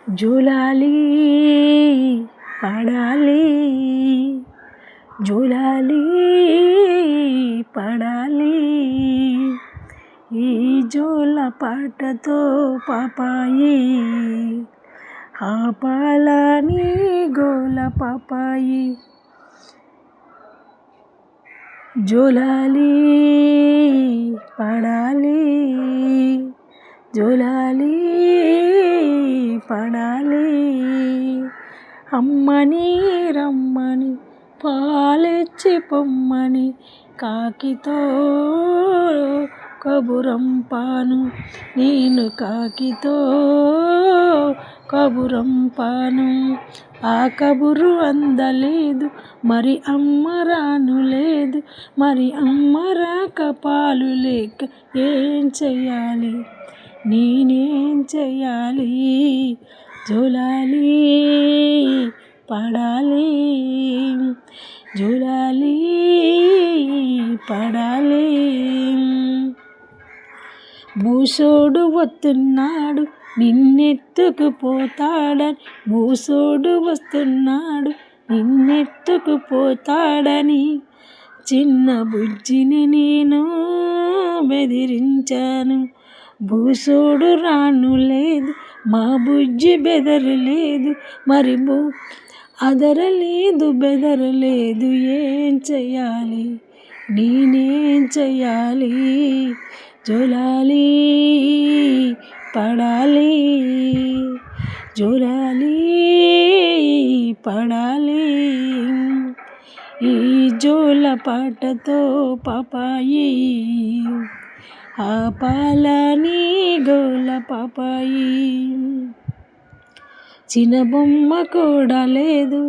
జూలాలి పడాలి, జూలాలి పడాలి, ఈ జోల పాటతో పాపాయి ఆపాలని గోల పాపాయి. జూలాలి పడాలి, జూలాలి పడాలి, అమ్మని రమ్మని పాలిచ్చి పొమ్మని కాకితో కబురంపాను, నేను కాకితో కబురంపాను. ఆ కబురు అందలేదు, మరి అమ్మ రానులేదు, మరి అమ్మ రాక పాలు లేక ఏం చెయ్యాలి, నేనేం చెయ్యాలి. జూలాలి పడాలి, జూలాలి పడాలి, బూసోడు వస్తున్నాడు నిన్నెత్తుకుపోతాడని, బూసోడు వస్తున్నాడు నిన్నెత్తుకుపోతాడని, చిన్న బుజ్జిని నేను బెదిరించాను. బూసోడు రాను లేదు, మా బుజ్జి బెదరలేదు, మరి అదరలేదు బెదరలేదు, ఏం చెయ్యాలి, నేనేం చెయ్యాలి. జూలాలి పడాలి, జూలాలి పడాలి, ఈ జోల పాటతో పాపాయి ఆపాలని గోల పాపాయి. చిన్న బొమ్మ కూడా లేదు,